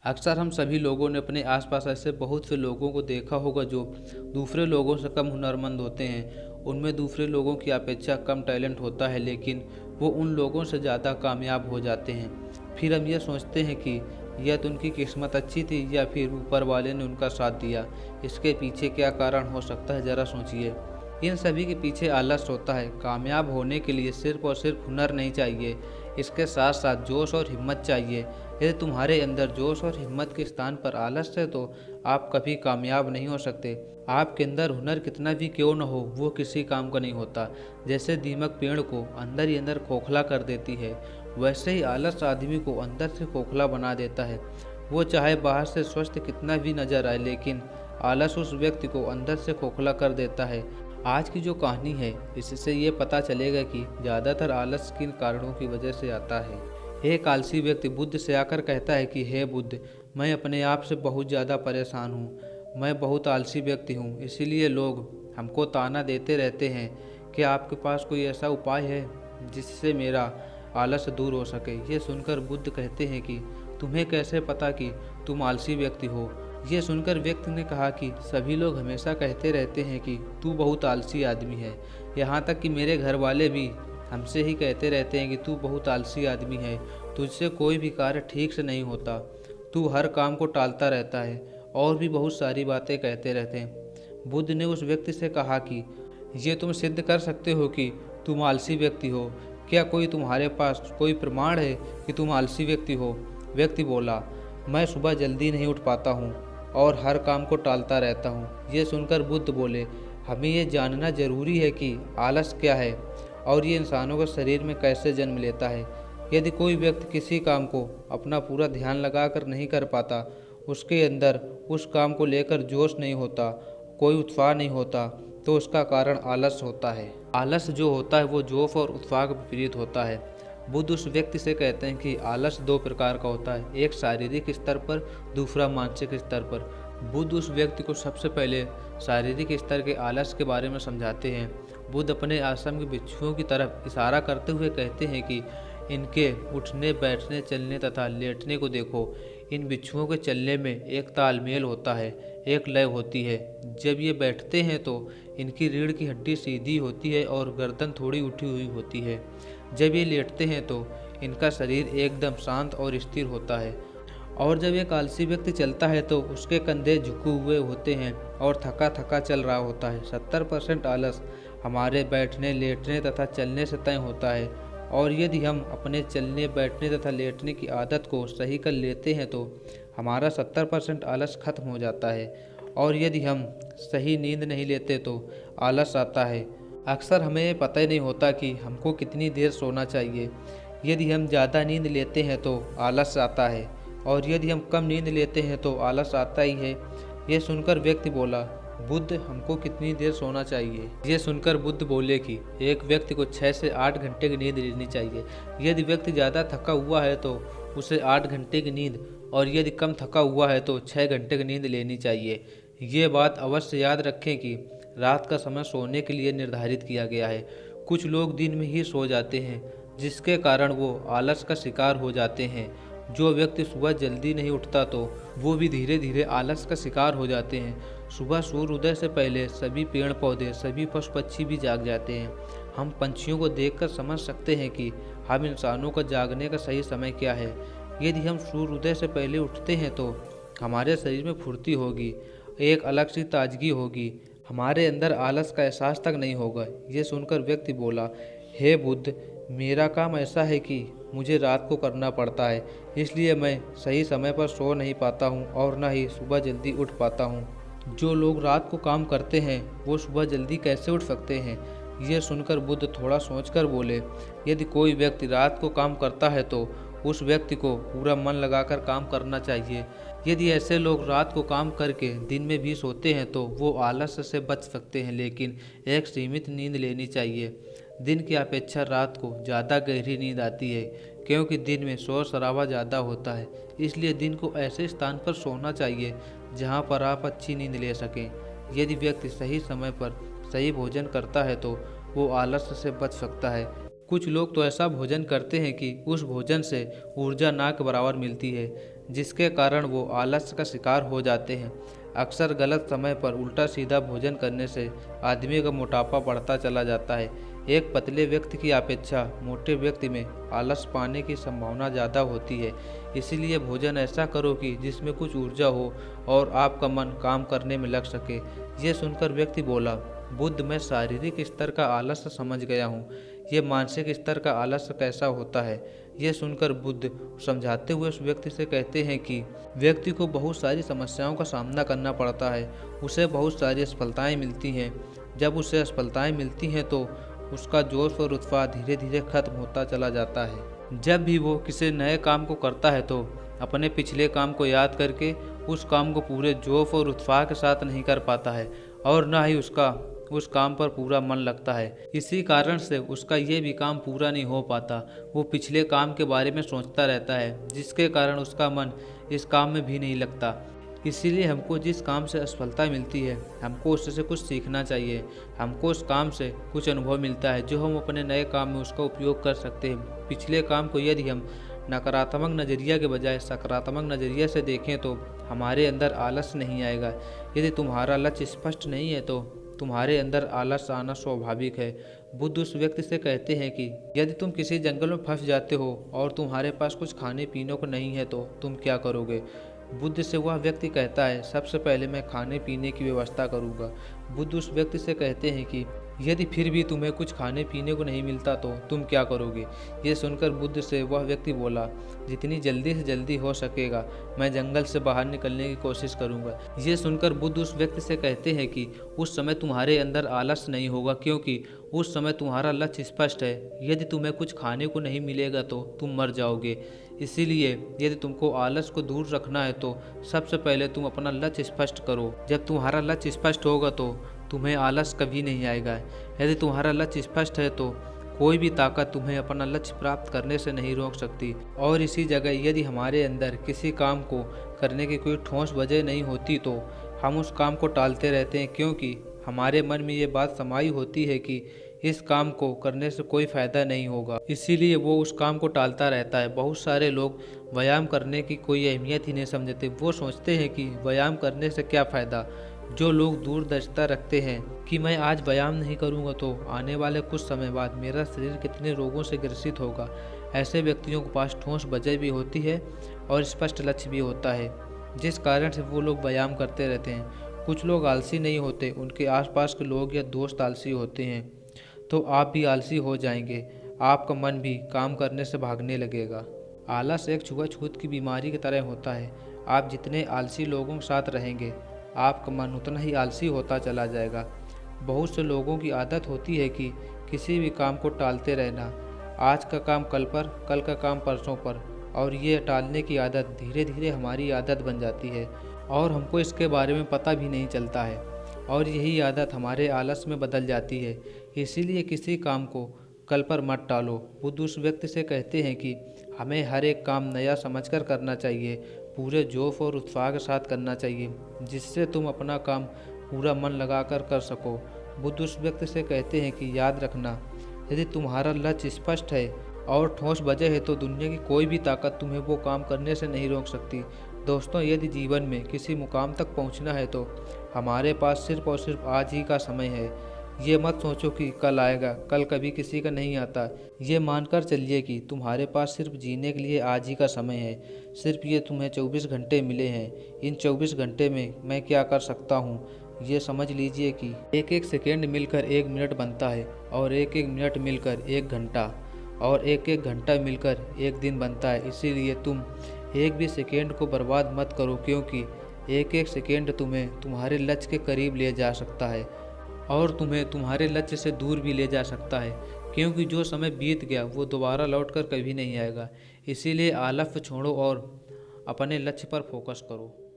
अक्सर हम सभी लोगों ने अपने आसपास ऐसे बहुत से लोगों को देखा होगा जो दूसरे लोगों से कम हुनरमंद होते हैं। उनमें दूसरे लोगों की अपेक्षा कम टैलेंट होता है, लेकिन वो उन लोगों से ज़्यादा कामयाब हो जाते हैं। फिर हम यह सोचते हैं कि यह तो उनकी किस्मत अच्छी थी या फिर ऊपर वाले ने उनका साथ दिया। इसके पीछे क्या कारण हो सकता है, ज़रा सोचिए। इन सभी के पीछे आलस होता है। कामयाब होने के लिए सिर्फ और सिर्फ हुनर नहीं चाहिए, इसके साथ साथ जोश और हिम्मत चाहिए। यदि तुम्हारे अंदर जोश और हिम्मत के स्थान पर आलस है तो आप कभी कामयाब नहीं हो सकते। आपके अंदर हुनर कितना भी क्यों न हो, वो किसी काम का नहीं होता। जैसे दीमक पेड़ को अंदर ही अंदर खोखला कर देती है, वैसे ही आलस आदमी को अंदर से खोखला बना देता है। वो चाहे बाहर से स्वस्थ कितना भी नजर आए, लेकिन आलस उस व्यक्ति को अंदर से खोखला कर देता है। आज की जो कहानी है, इससे ये पता चलेगा कि ज़्यादातर आलस किन कारणों की वजह से आता है। एक आलसी व्यक्ति बुद्ध से आकर कहता है कि हे बुद्ध, मैं अपने आप से बहुत ज़्यादा परेशान हूँ। मैं बहुत आलसी व्यक्ति हूँ, इसीलिए लोग हमको ताना देते रहते हैं। क्या आपके पास कोई ऐसा उपाय है जिससे मेरा आलस दूर हो सके? ये सुनकर बुद्ध कहते हैं कि तुम्हें कैसे पता कि तुम आलसी व्यक्ति हो? ये सुनकर व्यक्ति ने कहा कि सभी लोग हमेशा कहते रहते हैं कि तू बहुत आलसी आदमी है। यहाँ तक कि मेरे घर वाले भी हमसे ही कहते रहते हैं कि तू बहुत आलसी आदमी है, तुझसे कोई भी कार्य ठीक से नहीं होता, तू हर काम को टालता रहता है, और भी बहुत सारी बातें कहते रहते हैं। बुद्ध ने उस व्यक्ति से कहा कि ये तुम सिद्ध कर सकते हो कि तुम आलसी व्यक्ति हो? क्या कोई तुम्हारे पास कोई प्रमाण है कि तुम आलसी व्यक्ति हो? व्यक्ति बोला, मैं सुबह जल्दी नहीं उठ पाता हूँ और हर काम को टालता रहता हूँ। ये सुनकर बुद्ध बोले, हमें ये जानना जरूरी है कि आलस क्या है और ये इंसानों के शरीर में कैसे जन्म लेता है। यदि कोई व्यक्ति किसी काम को अपना पूरा ध्यान लगाकर नहीं कर पाता, उसके अंदर उस काम को लेकर जोश नहीं होता, कोई उत्साह नहीं होता, तो उसका कारण आलस होता है। आलस जो होता है वो जोश और उत्साह के विपरीत होता है। बुद्ध उस व्यक्ति से कहते हैं कि आलस दो प्रकार का होता है, एक शारीरिक स्तर पर, दूसरा मानसिक स्तर पर। बुद्ध उस व्यक्ति को सबसे पहले शारीरिक स्तर के आलस के बारे में समझाते हैं। बुद्ध अपने आश्रम के भिक्षुओं की तरफ इशारा करते हुए कहते हैं कि इनके उठने, बैठने, चलने तथा लेटने को देखो। इन भिक्षुओं के चलने में एक तालमेल होता है, एक लय होती है। जब ये बैठते हैं तो इनकी रीढ़ की हड्डी सीधी होती है और गर्दन थोड़ी उठी हुई होती है। जब ये लेटते हैं तो इनका शरीर एकदम शांत और स्थिर होता है। और जब एक आलसी व्यक्ति चलता है तो उसके कंधे झुके हुए होते हैं और थका थका चल रहा होता है। 70% आलस हमारे बैठने, लेटने तथा चलने से तय होता है। और यदि हम अपने चलने, बैठने तथा लेटने की आदत को सही कर लेते हैं तो हमारा 70% आलस खत्म हो जाता है। और यदि हम सही नींद नहीं लेते तो आलस आता है। अक्सर हमें पता ही नहीं होता कि हमको कितनी देर सोना चाहिए। यदि हम ज़्यादा नींद लेते हैं तो आलस आता है, और यदि हम कम नींद लेते हैं तो आलस आता ही है। ये सुनकर व्यक्ति बोला, बुद्ध, हमको कितनी देर सोना चाहिए? ये सुनकर बुद्ध बोले कि एक व्यक्ति को 6 से 8 घंटे की नींद लेनी चाहिए। यदि व्यक्ति ज़्यादा थका हुआ है तो उसे 8 घंटे की नींद, और यदि कम थका हुआ है तो 6 घंटे की नींद लेनी चाहिए। ये बात अवश्य याद रखें कि रात का समय सोने के लिए निर्धारित किया गया है। कुछ लोग दिन में ही सो जाते हैं, जिसके कारण वो आलस का शिकार हो जाते हैं। जो व्यक्ति सुबह जल्दी नहीं उठता तो वो भी धीरे धीरे आलस का शिकार हो जाते हैं। सुबह सूर्योदय से पहले सभी पेड़ पौधे, सभी पशु पक्षी भी जाग जाते हैं। हम पंछियों को देखकर समझ सकते हैं कि हम इंसानों का जागने का सही समय क्या है। यदि हम सूर्योदय से पहले उठते हैं तो हमारे शरीर में फुर्ती होगी, एक अलग सी ताजगी होगी, हमारे अंदर आलस का एहसास तक नहीं होगा। ये सुनकर व्यक्ति बोला, हे बुद्ध, मेरा काम ऐसा है कि मुझे रात को करना पड़ता है, इसलिए मैं सही समय पर सो नहीं पाता हूँ और न ही सुबह जल्दी उठ पाता हूँ। जो लोग रात को काम करते हैं वो सुबह जल्दी कैसे उठ सकते हैं? ये सुनकर बुद्ध थोड़ा सोचकर बोले, यदि कोई व्यक्ति रात को काम करता है तो उस व्यक्ति को पूरा मन लगाकर काम करना चाहिए। यदि ऐसे लोग रात को काम करके दिन में भी सोते हैं तो वो आलस से बच सकते हैं, लेकिन एक सीमित नींद लेनी चाहिए। दिन की अपेक्षा रात को ज़्यादा गहरी नींद आती है, क्योंकि दिन में शोर शराबा ज़्यादा होता है। इसलिए दिन को ऐसे स्थान पर सोना चाहिए जहाँ पर आप अच्छी नींद ले सकें। यदि व्यक्ति सही समय पर सही भोजन करता है तो वो आलस से बच सकता है। कुछ लोग तो ऐसा भोजन करते हैं कि उस भोजन से ऊर्जा ना के बराबर मिलती है। जिसके कारण वो आलस का शिकार हो जाते हैं। अक्सर गलत समय पर उल्टा सीधा भोजन करने से आदमी का मोटापा बढ़ता चला जाता है। एक पतले व्यक्ति की अपेक्षा मोटे व्यक्ति में आलस पाने की संभावना ज़्यादा होती है। इसीलिए भोजन ऐसा करो कि जिसमें कुछ ऊर्जा हो और आपका मन काम करने में लग सके। ये सुनकर व्यक्ति बोला, बुद्ध, मैं शारीरिक स्तर का आलस समझ गया हूँ, ये मानसिक स्तर का आलस कैसा होता है? ये सुनकर बुद्ध समझाते हुए उस व्यक्ति से कहते हैं कि व्यक्ति को बहुत सारी समस्याओं का सामना करना पड़ता है, उसे बहुत सारी असफलताएं मिलती हैं। जब उसे असफलताएं मिलती हैं तो उसका जोश और उत्साह धीरे धीरे खत्म होता चला जाता है। जब भी वो किसी नए काम को करता है तो अपने पिछले काम को याद करके उस काम को पूरे जोश और उत्साह के साथ नहीं कर पाता है और न ही उसका उस काम पर पूरा मन लगता है। इसी कारण से उसका ये भी काम पूरा नहीं हो पाता। वो पिछले काम के बारे में सोचता रहता है, जिसके कारण उसका मन इस काम में भी नहीं लगता। इसीलिए हमको जिस काम से असफलता मिलती है, हमको उससे कुछ सीखना चाहिए। हमको उस काम से कुछ अनुभव मिलता है जो हम अपने नए काम में उसका उपयोग कर सकते हैं। पिछले काम को यदि हम नकारात्मक नज़रिया के बजाय सकारात्मक नज़रिए से देखें तो हमारे अंदर आलस नहीं आएगा। यदि तुम्हारा लक्ष्य स्पष्ट नहीं है तो तुम्हारे अंदर आलस आना स्वाभाविक है। बुद्ध उस व्यक्ति से कहते हैं कि यदि तुम किसी जंगल में फंस जाते हो और तुम्हारे पास कुछ खाने पीने को नहीं है तो तुम क्या करोगे? बुद्ध से वह व्यक्ति कहता है, सबसे पहले मैं खाने पीने की व्यवस्था करूँगा। बुद्ध उस व्यक्ति से कहते हैं कि यदि फिर भी तुम्हें कुछ खाने पीने को नहीं मिलता तो तुम क्या करोगे? ये सुनकर बुद्ध से वह व्यक्ति बोला, जितनी जल्दी से जल्दी हो सकेगा मैं जंगल से बाहर निकलने की कोशिश करूँगा। ये सुनकर बुद्ध उस व्यक्ति से कहते हैं कि उस समय तुम्हारे अंदर आलस नहीं होगा, क्योंकि उस समय तुम्हारा लक्ष्य स्पष्ट है। यदि तुम्हें कुछ खाने को नहीं मिलेगा तो तुम मर जाओगे। इसीलिए यदि तुमको आलस को दूर रखना है तो सबसे पहले तुम अपना लक्ष्य स्पष्ट करो। जब तुम्हारा लक्ष्य स्पष्ट होगा तो तुम्हें आलस कभी नहीं आएगा। यदि तुम्हारा लक्ष्य स्पष्ट है तो कोई भी ताकत तुम्हें अपना लक्ष्य प्राप्त करने से नहीं रोक सकती। और इसी जगह यदि हमारे अंदर किसी काम को करने की कोई ठोस वजह नहीं होती तो हम उस काम को टालते रहते हैं, क्योंकि हमारे मन में ये बात समाई होती है कि इस काम को करने से कोई फ़ायदा नहीं होगा। इसीलिए वो उस काम को टालता रहता है। बहुत सारे लोग व्यायाम करने की कोई अहमियत ही नहीं समझते। वो सोचते हैं कि व्यायाम करने से क्या फ़ायदा। जो लोग दूरदर्शिता रखते हैं कि मैं आज व्यायाम नहीं करूँगा तो आने वाले कुछ समय बाद मेरा शरीर कितने रोगों से ग्रसित होगा, ऐसे व्यक्तियों के पास ठोस वजह भी होती है और स्पष्ट लक्ष्य भी होता है, जिस कारण से वो लोग व्यायाम करते रहते हैं। कुछ लोग आलसी नहीं होते, उनके आसपास के लोग या दोस्त आलसी होते हैं। तो आप भी आलसी हो जाएंगे, आपका मन भी काम करने से भागने लगेगा। आलस एक छुआछूत की बीमारी की तरह होता है। आप जितने आलसी लोगों के साथ रहेंगे आपका मन उतना ही आलसी होता चला जाएगा। बहुत से लोगों की आदत होती है कि किसी भी काम को टालते रहना, आज का काम कल पर, कल का काम परसों पर, और ये टालने की आदत धीरे धीरे हमारी आदत बन जाती है और हमको इसके बारे में पता भी नहीं चलता है और यही आदत हमारे आलस में बदल जाती है। इसीलिए किसी काम को कल पर मत टालो। बुद्ध उस व्यक्ति से कहते हैं कि हमें हर एक काम नया समझकर करना चाहिए, पूरे जोश और उत्साह के साथ करना चाहिए, जिससे तुम अपना काम पूरा मन लगाकर कर सको। बुद्ध उस व्यक्ति से कहते हैं कि याद रखना, यदि तुम्हारा लक्ष्य स्पष्ट है और ठोस वजह है तो दुनिया की कोई भी ताकत तुम्हें वो काम करने से नहीं रोक सकती। दोस्तों, यदि जीवन में किसी मुकाम तक पहुंचना है तो हमारे पास सिर्फ और सिर्फ आज ही का समय है। ये मत सोचो कि कल आएगा, कल कभी किसी का नहीं आता। ये मानकर चलिए कि तुम्हारे पास सिर्फ जीने के लिए आज ही का समय है। सिर्फ ये तुम्हें 24 घंटे मिले हैं। इन 24 घंटे में मैं क्या कर सकता हूँ, ये समझ लीजिए कि एक एक सेकेंड मिलकर 1 मिनट बनता है और एक एक मिनट मिलकर 1 घंटा और एक एक घंटा मिलकर 1 दिन बनता है। इसीलिए तुम एक भी सेकेंड को बर्बाद मत करो, क्योंकि एक एक सेकेंड तुम्हें तुम्हारे लक्ष्य के करीब ले जा सकता है और तुम्हें तुम्हारे लक्ष्य से दूर भी ले जा सकता है, क्योंकि जो समय बीत गया वो दोबारा लौटकर कभी नहीं आएगा। इसीलिए आलस्य छोड़ो और अपने लक्ष्य पर फोकस करो।